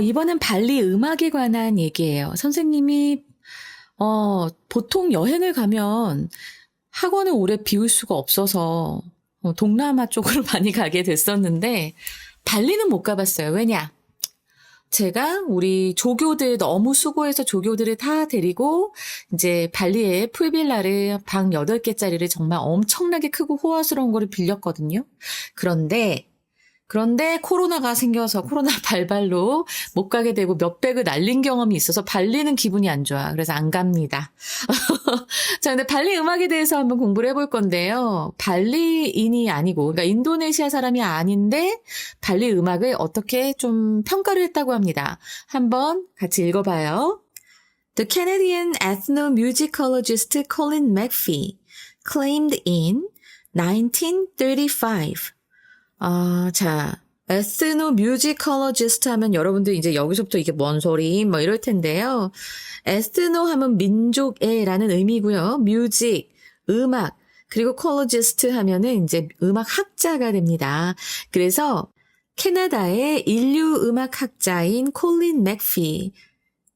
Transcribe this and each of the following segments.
이번엔 발리 음악에 관한 얘기예요. 선생님이, 보통 여행을 가면 학원을 오래 비울 수가 없어서 동남아 쪽으로 많이 가게 됐었는데, 발리는 못 가봤어요. 왜냐? 제가 우리 조교들 너무 수고해서 조교들을 다 데리고 이제 발리에 풀빌라를 방 8개짜리를 정말 엄청나게 크고 호화스러운 거를 빌렸거든요. 그런데 코로나가 생겨서 코로나 발발로 못 가게 되고 몇백을 날린 경험이 있어서 발리는 기분이 안 좋아. 그래서 안 갑니다. 자, 근데 발리 음악에 대해서 한번 공부를 해볼 건데요. 발리인이 아니고, 그러니까 인도네시아 사람이 아닌데 발리 음악을 어떻게 좀 평가를 했다고 합니다. 한번 같이 읽어봐요. The Canadian ethnomusicologist Colin McPhee claimed in 1935 자, 에스노뮤지컬러지스트 하면 여러분들 이제 여기서부터 이게 뭔 소리? 뭐 이럴 텐데요. 에스노 하면 민족애라는 의미고요. 뮤직, 음악, 그리고 컬러지스트 하면은 이제 음악 학자가 됩니다. 그래서 캐나다의 인류 음악 학자인 콜린 맥피,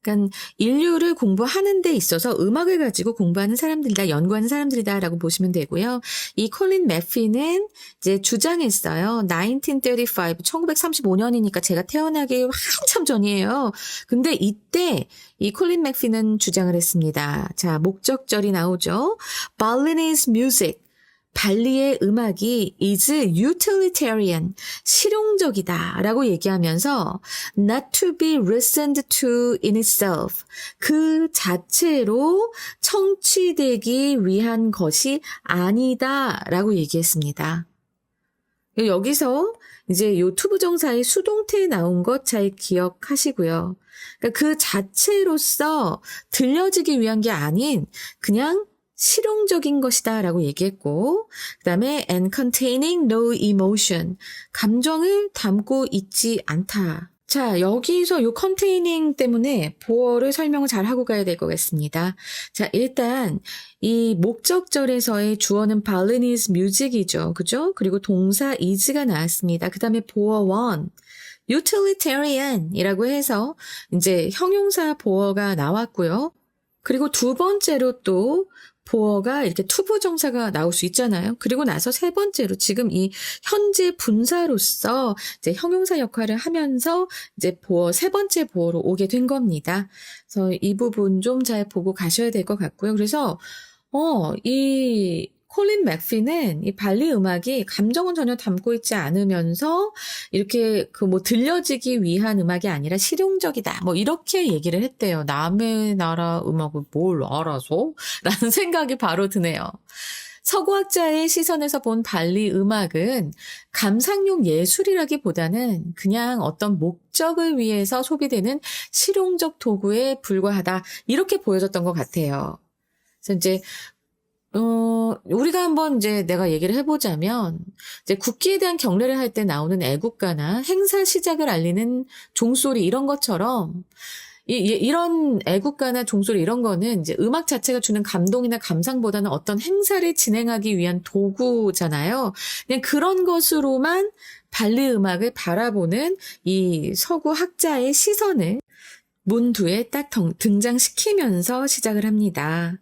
그러니까 인류를 공부하는 데 있어서 음악을 가지고 공부하는 사람들이다, 연구하는 사람들이다라고 보시면 되고요. 이 콜린 맥피는 이제 주장했어요. 1935, 1935년이니까 제가 태어나기 한참 전이에요. 근데 이때 이 콜린 맥피는 주장을 했습니다. 자, 목적절이 나오죠. Balinese music. 발리의 음악이 is utilitarian, 실용적이다 라고 얘기하면서 not to be listened to in itself, 그 자체로 청취되기 위한 것이 아니다 라고 얘기했습니다. 여기서 이제 요 투부정사의 수동태에 나온 것 잘 기억하시고요. 그러니까 그 자체로서 들려지기 위한 게 아닌 그냥 실용적인 것이다 라고 얘기했고, 그 다음에 and containing no emotion, 감정을 담고 있지 않다. 자, 여기서 요 containing 때문에 보어를 설명을 잘 하고 가야 될 것 같습니다. 자, 일단 이 목적절에서의 주어는 Balinese music이죠. 그죠? 그리고 동사 is가 나왔습니다. 그 다음에 보어 one, utilitarian이라고 해서 이제 형용사 보어가 나왔고요. 그리고 두 번째로 또 보어가 이렇게 투부정사가 나올 수 있잖아요. 그리고 나서 세 번째로 지금 이 현재 분사로서 이제 형용사 역할을 하면서 이제 보어, 세 번째 보어로 오게 된 겁니다. 그래서 이 부분 좀 잘 보고 가셔야 될 것 같고요. 그래서, 이 콜린 맥피는 이 발리 음악이 감정은 전혀 담고 있지 않으면서 이렇게 들려지기 위한 음악이 아니라 실용적이다. 뭐 이렇게 얘기를 했대요. 남의 나라 음악을 뭘 알아서? 라는 생각이 바로 드네요. 서구학자의 시선에서 본 발리 음악은 감상용 예술이라기보다는 그냥 어떤 목적을 위해서 소비되는 실용적 도구에 불과하다. 이렇게 보여졌던 것 같아요. 그래서 이제 우리가 한번 이제 내가 얘기를 해보자면, 이제 국기에 대한 경례를 할 때 나오는 애국가나 행사 시작을 알리는 종소리 이런 것처럼, 이런 애국가나 종소리 이런 거는 이제 음악 자체가 주는 감동이나 감상보다는 어떤 행사를 진행하기 위한 도구잖아요. 그냥 그런 것으로만 발리 음악을 바라보는 이 서구 학자의 시선을 문두에 딱 등장시키면서 시작을 합니다.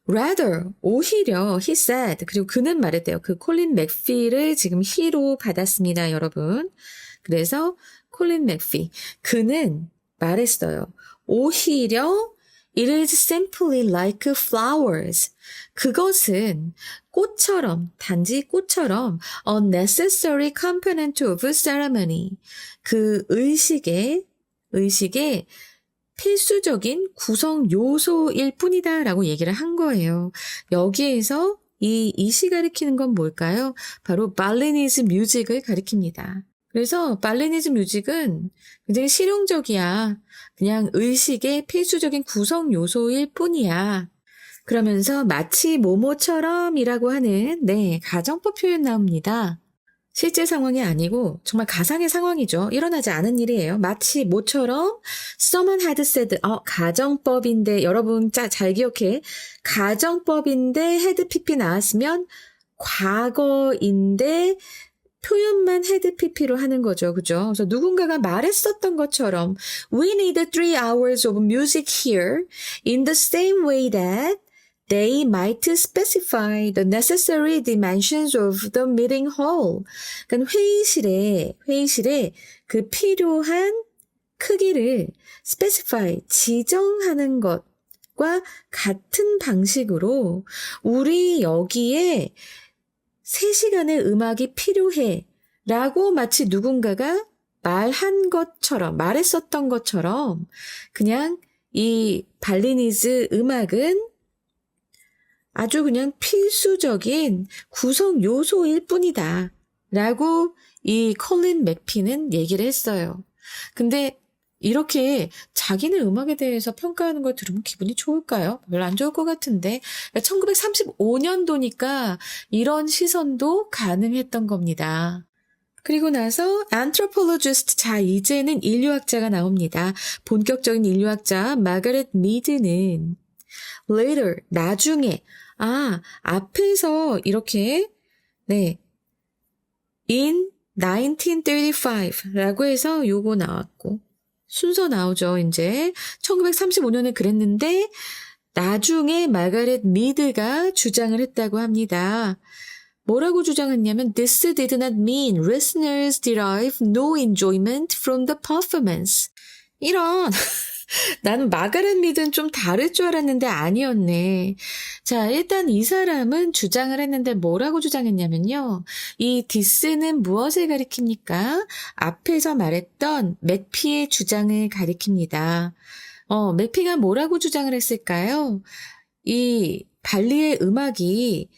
Rather, 오히려, he said, 그리고 그는 말했대요. 그 콜린 맥피를 지금 he로 받았습니다, 여러분. 그래서 콜린 맥피, 그는 말했어요. 오히려, it is simply like flowers. 그것은 꽃처럼, 단지 꽃처럼 a necessary component of ceremony. 그 의식의 필수적인 구성 요소일 뿐이다 라고 얘기를 한 거예요. 여기에서 이시 가리키는 건 뭘까요? 바로 발리니즈 뮤직을 가리킵니다. 그래서 발리니즈 뮤직은 굉장히 실용적이야. 그냥 의식의 필수적인 구성 요소일 뿐이야. 그러면서 마치 뭐뭐처럼이라고 하는 가정법 표현 나옵니다. 실제 상황이 아니고 정말 가상의 상황이죠. 일어나지 않은 일이에요. 마치 뭐처럼 someone had said, 가정법인데 여러분 잘 기억해. 가정법인데 had pp 나왔으면 과거인데 표현만 had pp로 하는 거죠. 그죠? 그래서 누군가가 말했었던 것처럼 We need 3 hours of music here in the same way that they might specify the necessary dimensions of the meeting hall. 그러니까 회의실에 그 필요한 크기를 specify, 지정하는 것과 같은 방식으로 우리 여기에 3시간의 음악이 필요해 라고 마치 누군가가 말했었던 것처럼 그냥 이 발리니즈 음악은 아주 그냥 필수적인 구성 요소일 뿐이다 라고 이 컬린 맥피는 얘기를 했어요. 근데 이렇게 자기네 음악에 대해서 평가하는 걸 들으면 기분이 좋을까요? 별로 안 좋을 것 같은데 1935년도니까 이런 시선도 가능했던 겁니다. 그리고 나서 anthropologist, 자 이제는 인류학자가 나옵니다. 본격적인 인류학자 마가렛 미드는 later, 나중에 앞에서 이렇게 in 1935라고 해서 요거 나왔고 순서 나오죠. 이제 1935년에 그랬는데 나중에 마가렛 미드가 주장을 했다고 합니다. 뭐라고 주장했냐면 This did not mean listeners derive no enjoyment from the performance. 이런 나는 마가렛 미드는 좀 다를 줄 알았는데 아니었네. 자, 일단 이 사람은 주장을 했는데 뭐라고 주장했냐면요. 이 디스는 무엇을 가리킵니까? 앞에서 말했던 맥피의 주장을 가리킵니다. 맥피가 뭐라고 주장을 했을까요? 이 발리의 음악이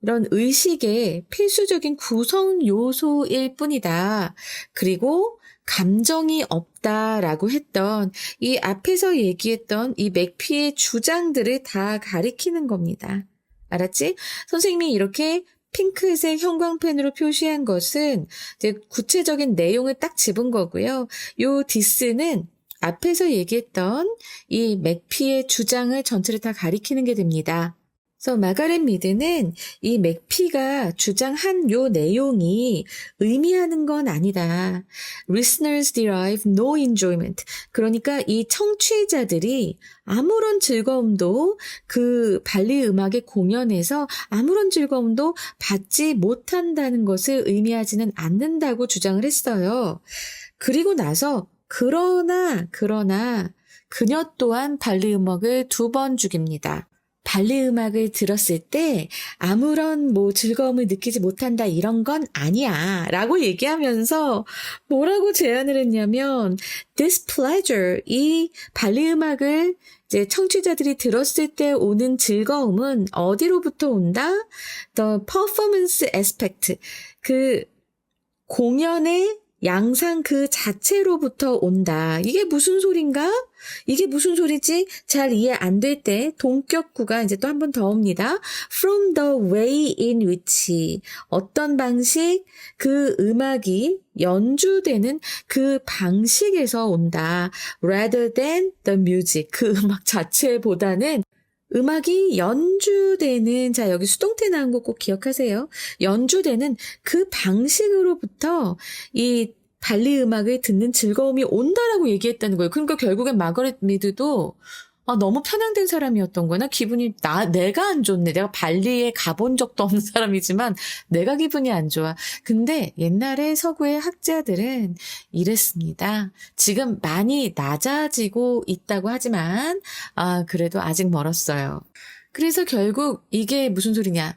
이런 의식의 필수적인 구성 요소일 뿐이다. 그리고 감정이 없다라고 했던 이 앞에서 얘기했던 이 맥피의 주장들을 다 가리키는 겁니다. 알았지? 선생님이 이렇게 핑크색 형광펜으로 표시한 것은 이제 구체적인 내용을 딱 집은 거고요. 요 디스는 앞에서 얘기했던 이 맥피의 주장을 전체를 다 가리키는 게 됩니다. 그래서 마가렛 미드는 이 맥피가 주장한 요 내용이 의미하는 건 아니다. Listeners derive no enjoyment. 그러니까 이 청취자들이 아무런 즐거움도 그 발리 음악의 공연에서 아무런 즐거움도 받지 못한다는 것을 의미하지는 않는다고 주장을 했어요. 그리고 나서 그러나 그녀 또한 발리 음악을 2번 죽입니다. 발리 음악을 들었을 때 아무런 즐거움을 느끼지 못한다 이런 건 아니야 라고 얘기하면서 뭐라고 제안을 했냐면 This pleasure, 이 발리 음악을 이제 청취자들이 들었을 때 오는 즐거움은 어디로부터 온다? The performance aspect, 그 공연의 양상 그 자체로부터 온다. 이게 무슨 소린가? 이게 무슨 소리지? 잘 이해 안 될 때 동격구가 이제 또 한 번 더 옵니다. From the way in which, 어떤 방식, 그 음악이 연주되는 그 방식에서 온다. Rather than the music, 그 음악 자체보다는 음악이 연주되는, 자 여기 수동태 나온 거 꼭 기억하세요. 연주되는 그 방식으로부터 이 발리 음악을 듣는 즐거움이 온다라고 얘기했다는 거예요. 그러니까 결국엔 마거렛 미드도 너무 편향된 사람이었던 거나 기분이 내가 안 좋네. 내가 발리에 가본 적도 없는 사람이지만 내가 기분이 안 좋아. 근데 옛날에 서구의 학자들은 이랬습니다. 지금 많이 낮아지고 있다고 하지만 그래도 아직 멀었어요. 그래서 결국 이게 무슨 소리냐.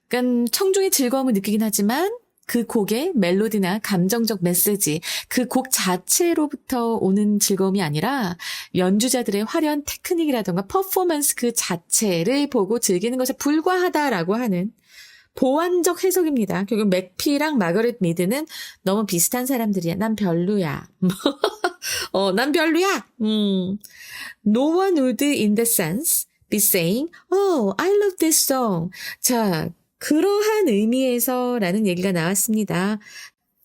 그러니까 청중의 즐거움을 느끼긴 하지만 그 곡의 멜로디나 감정적 메시지, 그 곡 자체로부터 오는 즐거움이 아니라 연주자들의 화려한 테크닉이라던가 퍼포먼스 그 자체를 보고 즐기는 것에 불과하다라고 하는 보완적 해석입니다. 결국 맥피랑 마거렛 미드는 너무 비슷한 사람들이야. 난 별로야. 난 별로야. No one would in the sense be saying, Oh, I love this song. 자, 그러한 의미에서라는 얘기가 나왔습니다.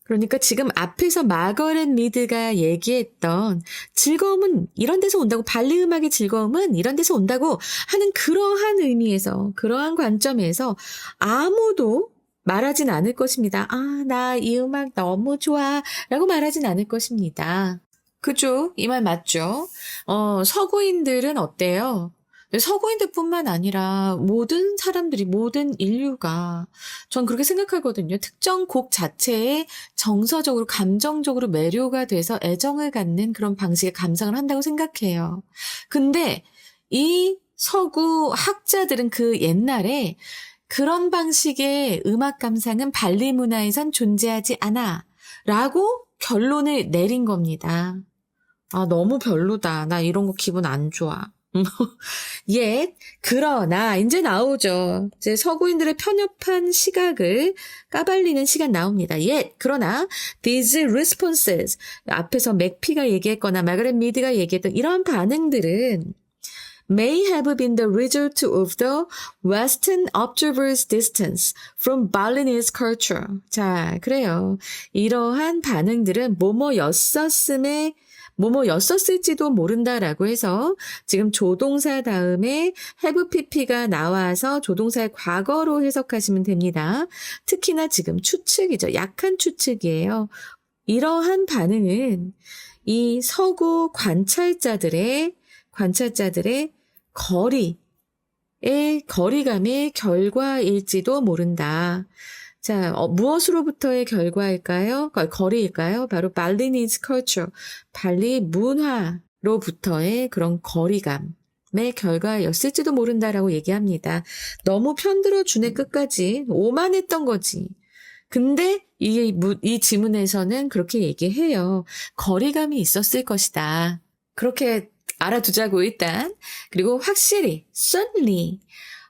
그러니까 지금 앞에서 마거렛 미드가 얘기했던 즐거움은 이런 데서 온다고, 발리 음악의 즐거움은 이런 데서 온다고 하는 그러한 의미에서, 그러한 관점에서 아무도 말하진 않을 것입니다. 아, 나 이 음악 너무 좋아. 라고 말하진 않을 것입니다. 그죠? 이 말 맞죠? 서구인들은 어때요? 서구인들뿐만 아니라 모든 사람들이, 모든 인류가, 전 그렇게 생각하거든요. 특정 곡 자체에 정서적으로, 감정적으로 매료가 돼서 애정을 갖는 그런 방식의 감상을 한다고 생각해요. 근데 이 서구 학자들은 그 옛날에 그런 방식의 음악 감상은 발리 문화에선 존재하지 않아. 라고 결론을 내린 겁니다. 아, 너무 별로다. 나 이런 거 기분 안 좋아. 그러나, 이제 나오죠. 이제 서구인들의 편협한 시각을 까발리는 시간 나옵니다. 그러나, these responses, 앞에서 맥피가 얘기했거나 마가렛 미드가 얘기했던 이런 반응들은 may have been the result of the Western observer's distance from Balinese culture. 자, 그래요. 이러한 반응들은 뭐뭐였었을지도 모른다라고 해서 지금 조동사 다음에 have pp가 나와서 조동사의 과거로 해석하시면 됩니다. 특히나 지금 추측이죠. 약한 추측이에요. 이러한 반응은 이 서구 관찰자들의 거리감의 결과일지도 모른다. 자, 무엇으로부터의 결과일까요? 거리일까요? 바로 발리니즈 컬처, 발리 문화로부터의 그런 거리감의 결과였을지도 모른다라고 얘기합니다. 너무 편들어 주네 끝까지. 오만했던 거지. 근데 이 지문에서는 그렇게 얘기해요. 거리감이 있었을 것이다. 그렇게 알아두자고 일단. 그리고 확실히, certainly,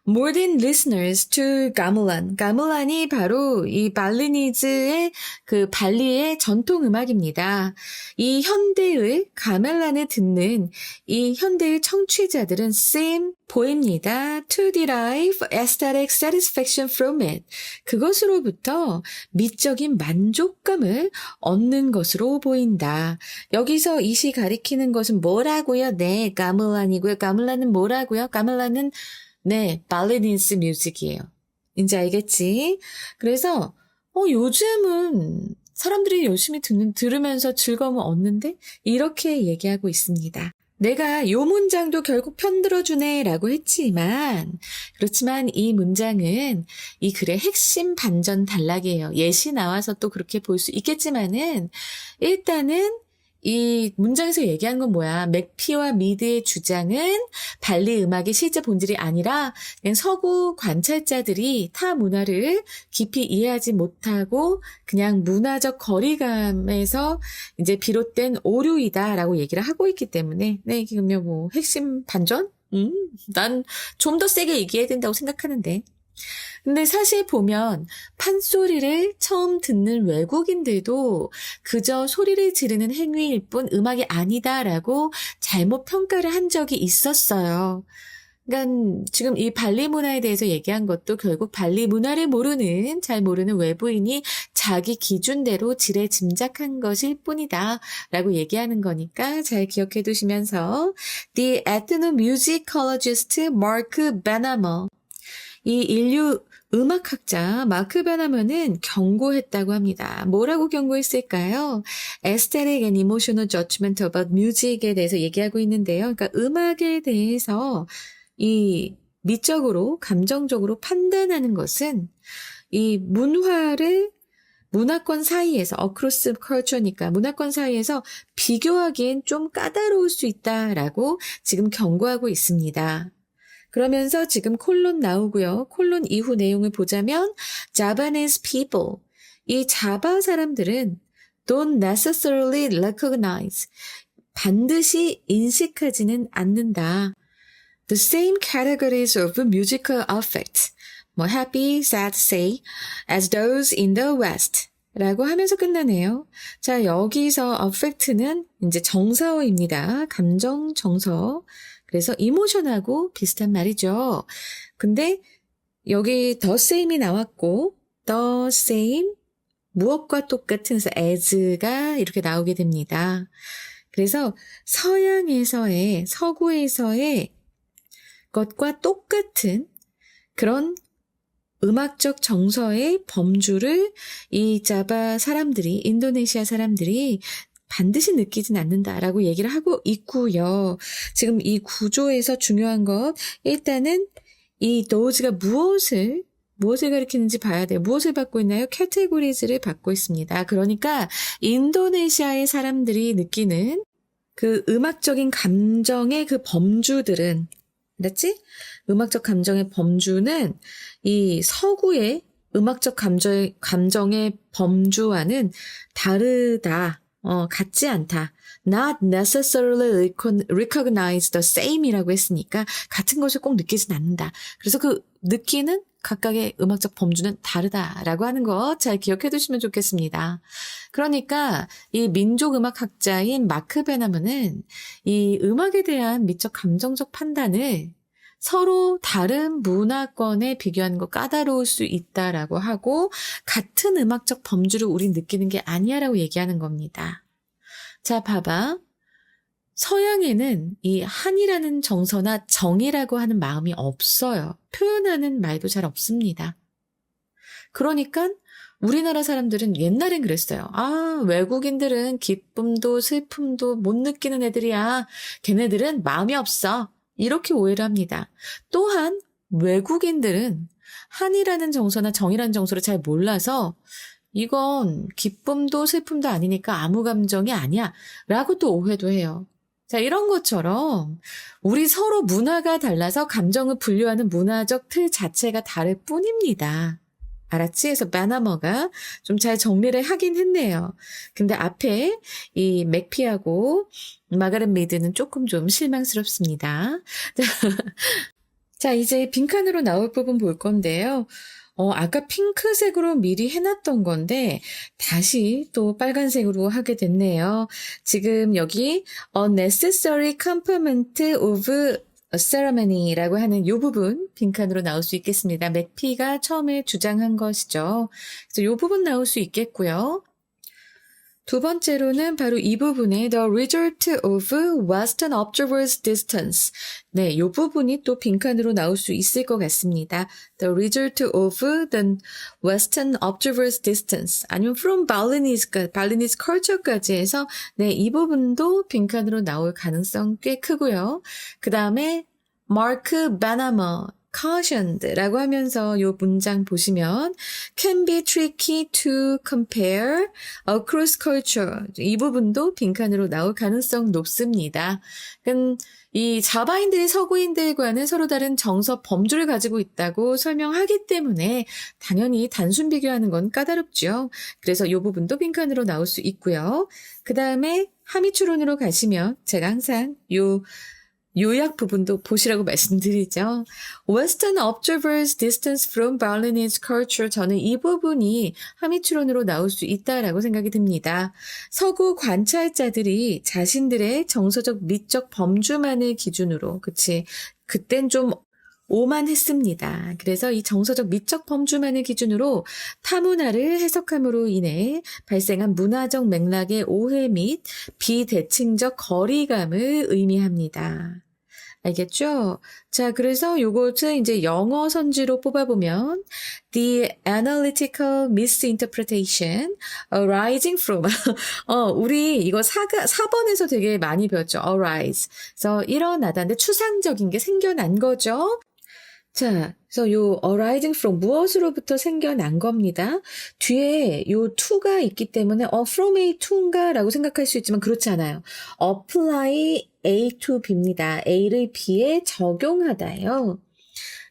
more than listeners to gamelan. gamelan이 바로 이 발리니즈의 그 발리의 전통 음악입니다. 이 현대의 가멜란을 듣는 이 현대의 청취자들은 seem 보입니다. to derive aesthetic satisfaction from it. 그것으로부터 미적인 만족감을 얻는 것으로 보인다. 여기서 이 시 가리키는 것은 뭐라고요? 네, 가멜란이고요. 가멜란은 뭐라고요? 가멜란은 네, 발리니스 뮤직이에요. 이제 알겠지? 그래서 요즘은 사람들이 열심히 들으면서 즐거움을 얻는데 이렇게 얘기하고 있습니다. 내가 요 문장도 결국 편들어주네 라고 했지만 그렇지만 이 문장은 이 글의 핵심 반전 단락이에요. 예시 나와서 또 그렇게 볼 수 있겠지만은 일단은 이 문장에서 얘기한 건 뭐야? 맥피와 미드의 주장은 발리 음악의 실제 본질이 아니라 그냥 서구 관찰자들이 타 문화를 깊이 이해하지 못하고 그냥 문화적 거리감에서 이제 비롯된 오류이다라고 얘기를 하고 있기 때문에 네, 이게 그러면 뭐 핵심 반전? 난 좀 더 세게 얘기해야 된다고 생각하는데. 근데 사실 보면 판소리를 처음 듣는 외국인들도 그저 소리를 지르는 행위일 뿐 음악이 아니다라고 잘못 평가를 한 적이 있었어요. 그러니까 지금 이 발리 문화에 대해서 얘기한 것도 결국 발리 문화를 잘 모르는 외부인이 자기 기준대로 지레 짐작한 것일 뿐이다 라고 얘기하는 거니까 잘 기억해 두시면서 The ethnomusicologist Mark Benhamer, 이 인류 음악학자 마크 베나먼은 경고했다고 합니다. 뭐라고 경고했을까요? Aesthetic and emotional judgment about music에 대해서 얘기하고 있는데요. 그러니까 음악에 대해서 이 미적으로, 감정적으로 판단하는 것은 이 문화권 사이에서, across culture니까 문화권 사이에서 비교하기엔 좀 까다로울 수 있다라고 지금 경고하고 있습니다. 그러면서 지금 콜론 나오고요. 콜론 이후 내용을 보자면 Javanese people, 이 자바 사람들은 don't necessarily recognize, 반드시 인식하지는 않는다. The same categories of musical affect, 뭐 happy, sad, say, as those in the West. 라고 하면서 끝나네요. 자, 여기서 affect는 이제 정서어입니다. 감정, 정서. 그래서 이모션하고 비슷한 말이죠. 근데 여기 the same이 나왔고 the same, 무엇과 똑같은 as가 이렇게 나오게 됩니다. 그래서 서구에서의 것과 똑같은 그런 음악적 정서의 범주를 이 자바 사람들이, 인도네시아 사람들이 반드시 느끼진 않는다라고 얘기를 하고 있고요. 지금 이 구조에서 중요한 것, 일단은 이 does가 무엇을 가리키는지 봐야 돼요. 무엇을 받고 있나요? categories를 받고 있습니다. 그러니까 인도네시아의 사람들이 느끼는 그 음악적인 감정의 그 범주들은, 그렇지? 음악적 감정의 범주는 이 서구의 음악적 감정의 범주와는 다르다. 같지 않다. Not necessarily recognize the same이라고 했으니까 같은 것을 꼭 느끼진 않는다. 그래서 그 느끼는 각각의 음악적 범주는 다르다라고 하는 거 잘 기억해 두시면 좋겠습니다. 그러니까 이 민족음악학자인 마크 베나먼은 이 음악에 대한 미적 감정적 판단을 서로 다른 문화권에 비교하는 거 까다로울 수 있다라고 하고 같은 음악적 범주를 우린 느끼는 게 아니야라고 얘기하는 겁니다. 자, 봐봐. 서양에는 이 한이라는 정서나 정이라고 하는 마음이 없어요. 표현하는 말도 잘 없습니다. 그러니까 우리나라 사람들은 옛날엔 그랬어요. 아, 외국인들은 기쁨도 슬픔도 못 느끼는 애들이야. 걔네들은 마음이 없어. 이렇게 오해를 합니다. 또한 외국인들은 한이라는 정서나 정이라는 정서를 잘 몰라서 이건 기쁨도 슬픔도 아니니까 아무 감정이 아니야 라고 또 오해도 해요. 자, 이런 것처럼 우리 서로 문화가 달라서 감정을 분류하는 문화적 틀 자체가 다를 뿐입니다. 알았지? 그래서 베나머가 좀 잘 정리를 하긴 했네요. 근데 앞에 이 맥피하고 마가렛 메이드는 조금 좀 실망스럽습니다. 자, 이제 빈칸으로 나올 부분 볼 건데요. 아까 핑크색으로 미리 해놨던 건데 다시 또 빨간색으로 하게 됐네요. 지금 여기 unnecessary complement of a ceremony라고 하는 이 부분 빈칸으로 나올 수 있겠습니다. 맥피가 처음에 주장한 것이죠. 그래서 이 부분 나올 수 있겠고요. 두 번째로는 바로 이 부분에 the result of Western observers' distance. 네, 이 부분이 또 빈칸으로 나올 수 있을 것 같습니다. The result of the Western observers' distance. 아니면 from Balinese culture까지 해서 네, 이 부분도 빈칸으로 나올 가능성 꽤 크고요. 그 다음에 Mark Bannerman. cautioned라고 하면서 이 문장 보시면 can be tricky to compare across culture. 이 부분도 빈칸으로 나올 가능성 높습니다. 이 자바인들이 서구인들과는 서로 다른 정서 범주를 가지고 있다고 설명하기 때문에 당연히 단순 비교하는 건 까다롭죠. 그래서 이 부분도 빈칸으로 나올 수 있고요. 그 다음에 함의추론으로 가시면 제가 항상 요약 부분도 보시라고 말씀드리죠. Western observers' distance from Balinese culture. 저는 이 부분이 함의추론으로 나올 수 있다라고 생각이 듭니다. 서구 관찰자들이 자신들의 정서적 미적 범주만을 기준으로, 그땐 좀 오만했습니다. 그래서 이 정서적 미적 범주만을 기준으로 타문화를 해석함으로 인해 발생한 문화적 맥락의 오해 및 비대칭적 거리감을 의미합니다. 알겠죠? 자, 그래서 요것은 이제 영어 선지로 뽑아보면 the analytical misinterpretation arising from 우리 이거 4번에서 되게 많이 배웠죠. arise. 그래서 일어나다인데 추상적인 게 생겨난 거죠. 자, 그래서 요 arising from 무엇으로부터 생겨난 겁니다. 뒤에 요 to가 있기 때문에 from A to인가 라고 생각할 수 있지만 그렇지 않아요. apply A to B입니다. A를 B에 적용하다예요.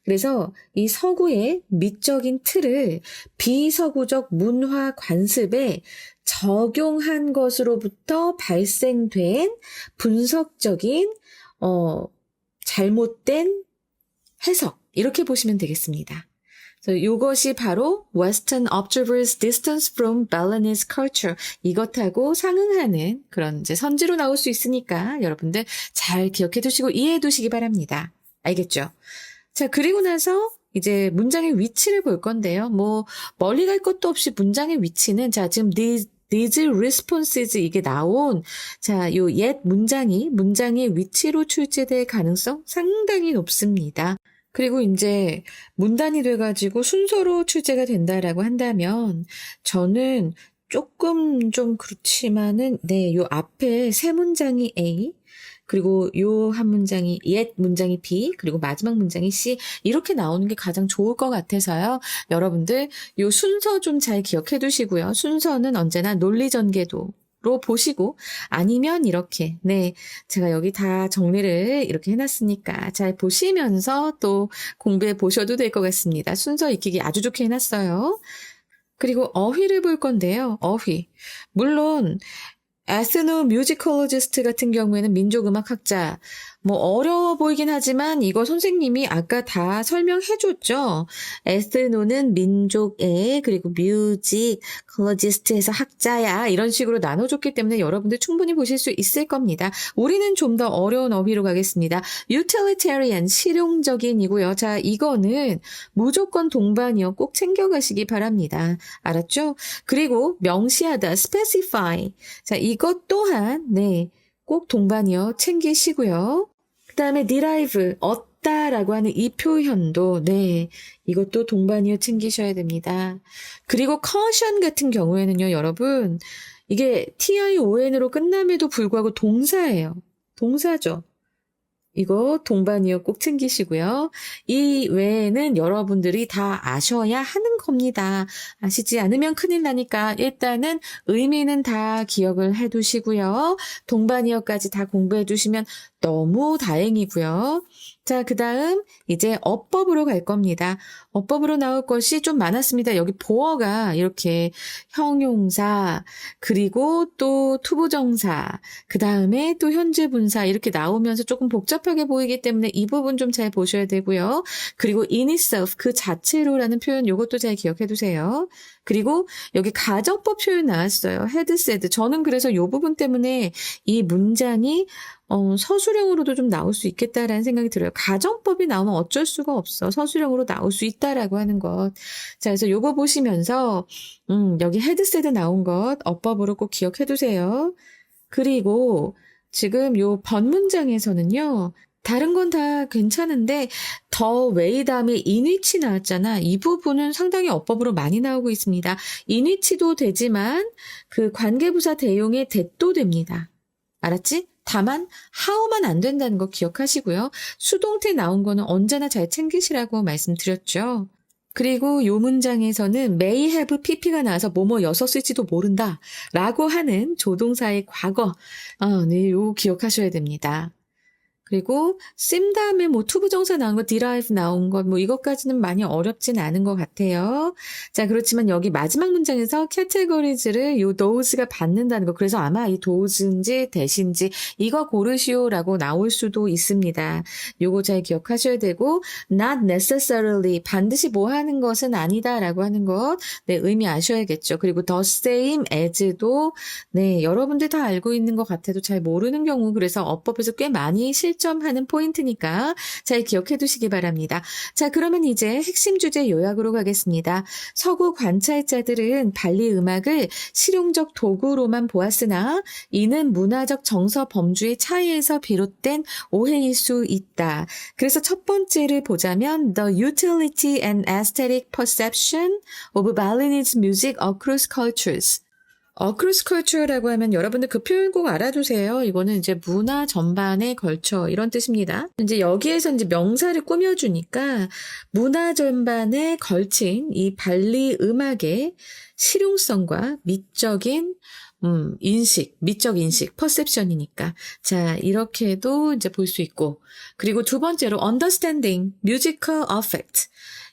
그래서 이 서구의 미적인 틀을 비서구적 문화 관습에 적용한 것으로부터 발생된 분석적인 잘못된 해석 이렇게 보시면 되겠습니다. 그래서 이것이 바로 Western observers' distance from Balinese culture 이것하고 상응하는 그런 이제 선지로 나올 수 있으니까 여러분들 잘 기억해 두시고 이해해 두시기 바랍니다. 알겠죠? 자, 그리고 나서 이제 문장의 위치를 볼 건데요. 멀리 갈 것도 없이 문장의 위치는 자, 지금 these responses 이게 나온 요 옛 문장이 문장의 위치로 출제될 가능성 상당히 높습니다. 그리고 이제 문단이 돼가지고 순서로 출제가 된다라고 한다면 저는 조금 좀 그렇지만은 네, 요 앞에 세 문장이 A, 그리고 요 한 문장이 옛 문장이 B, 그리고 마지막 문장이 C 이렇게 나오는 게 가장 좋을 것 같아서요. 여러분들 요 순서 좀 잘 기억해 두시고요. 순서는 언제나 논리전개도 로 보시고 아니면 이렇게 네 제가 여기 다 정리를 이렇게 해놨으니까 잘 보시면서 또 공부해 보셔도 될 것 같습니다. 순서 익히기 아주 좋게 해놨어요. 그리고 어휘를 볼 건데요. 어휘 물론 에스노뮤지컬로지스트 같은 경우에는 민족음악학자 뭐 어려워 보이긴 하지만 이거 선생님이 아까 다 설명해 줬죠. 에스노는 민족의 그리고 뮤지컬로지스트에서 학자야 이런 식으로 나눠줬기 때문에 여러분들 충분히 보실 수 있을 겁니다. 우리는 좀 더 어려운 어휘로 가겠습니다. utilitarian 실용적인이고요. 자 이거는 무조건 동반이요. 꼭 챙겨가시기 바랍니다. 알았죠? 그리고 명시하다 specify 자 이것 또한 네 꼭 동반이요. 챙기시고요. 그 다음에 derive, 얻다라고 하는 이 표현도, 네, 이것도 동반이어 챙기셔야 됩니다. 그리고 caution 같은 경우에는요, 여러분, 이게 tion으로 끝남에도 불구하고 동사예요. 동사죠. 이거 동반이어 꼭 챙기시고요. 이 외에는 여러분들이 다 아셔야 하는 겁니다. 아시지 않으면 큰일 나니까 일단은 의미는 다 기억을 해두시고요. 동반이어까지 다 공부해 두시면 너무 다행이고요. 자, 그 다음 이제 어법으로 갈 겁니다. 어법으로 나올 것이 좀 많았습니다. 여기 보어가 이렇게 형용사, 그리고 또 투부정사, 그 다음에 또 현재분사 이렇게 나오면서 조금 복잡하게 보이기 때문에 이 부분 좀 잘 보셔야 되고요. 그리고 in itself, 그 자체로라는 표현 이것도 잘 기억해 두세요. 그리고 여기 가정법 표현 나왔어요. had said. 저는 그래서 이 부분 때문에 이 문장이 서술형으로도 좀 나올 수 있겠다라는 생각이 들어요. 가정법이 나오면 어쩔 수가 없어. 서술형으로 나올 수 있다라고 하는 것. 자, 그래서 요거 보시면서, 여기 헤드셋에 나온 것, 어법으로 꼭 기억해 두세요. 그리고 지금 요 번문장에서는요, 다른 건 다 괜찮은데, 더 웨이 다음에 인위치 나왔잖아. 이 부분은 상당히 어법으로 많이 나오고 있습니다. 인위치도 되지만, 그 관계부사 대용의 that도 됩니다. 알았지? 다만 how만 안 된다는 거 기억하시고요. 수동태 나온 거는 언제나 잘 챙기시라고 말씀드렸죠. 그리고 요 문장에서는 may have pp가 나와서 뭐뭐였었을지도 모른다 라고 하는 조동사의 과거 네, 요 기억하셔야 됩니다. 그리고 sim 다음에 뭐 투부정사 나온 거, derive 나온 것, 뭐 이것까지는 많이 어렵진 않은 것 같아요. 자, 그렇지만 여기 마지막 문장에서 categories를 요 those가 받는다는 거, 그래서 아마 이 those인지 that인지 이거 고르시오라고 나올 수도 있습니다. 요거 잘 기억하셔야 되고, not necessarily 반드시 뭐 하는 것은 아니다라고 하는 것, 네, 의미 아셔야겠죠. 그리고 the same as도 네, 여러분들 다 알고 있는 것 같아도 잘 모르는 경우, 그래서 어법에서 꽤 많이 실점하는 포인트니까 잘 기억해 두시기 바랍니다. 자, 그러면 이제 핵심 주제 요약으로 가겠습니다. 서구 관찰자들은 발리 음악을 실용적 도구로만 보았으나 이는 문화적 정서 범주의 차이에서 비롯된 오해일 수 있다. 그래서 첫 번째를 보자면 The utility and aesthetic perception of Balinese music across cultures. 어크로스 컬처라고 하면 여러분들 그 표현 꼭 알아두세요. 이거는 이제 문화 전반에 걸쳐 이런 뜻입니다. 이제 여기에서 이제 명사를 꾸며주니까 문화 전반에 걸친 이 발리 음악의 실용성과 미적인 미적 인식, 퍼셉션이니까. 자, 이렇게도 이제 볼 수 있고. 그리고 두 번째로 understanding, musical affect.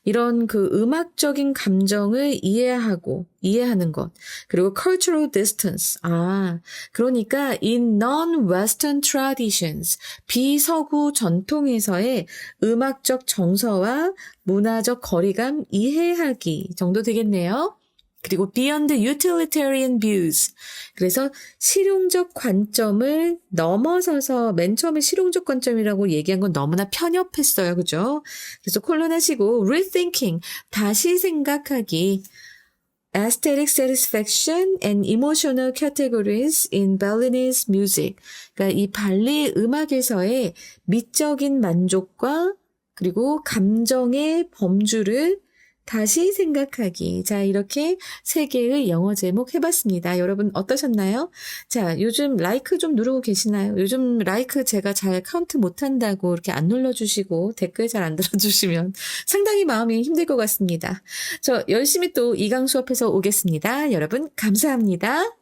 이런 그 음악적인 감정을 이해하는 것. 그리고 cultural distance. 그러니까 in non-Western traditions, 비서구 전통에서의 음악적 정서와 문화적 거리감 이해하기 정도 되겠네요. 그리고 beyond utilitarian views. 그래서 실용적 관점을 넘어서서 맨 처음에 실용적 관점이라고 얘기한 건 너무나 편협했어요. 그죠? 그래서 콜론하시고 rethinking, 다시 생각하기. aesthetic satisfaction and emotional categories in Balinese music. 그러니까 이 발리 음악에서의 미적인 만족과 그리고 감정의 범주를 다시 생각하기. 자, 이렇게 3개의 영어 제목 해봤습니다. 여러분 어떠셨나요? 자, 요즘 라이크 좀 누르고 계시나요? 요즘 라이크 제가 잘 카운트 못한다고 이렇게 안 눌러주시고 댓글 잘 안 들어주시면 상당히 마음이 힘들 것 같습니다. 저 열심히 또 이강 수업해서 오겠습니다. 여러분 감사합니다.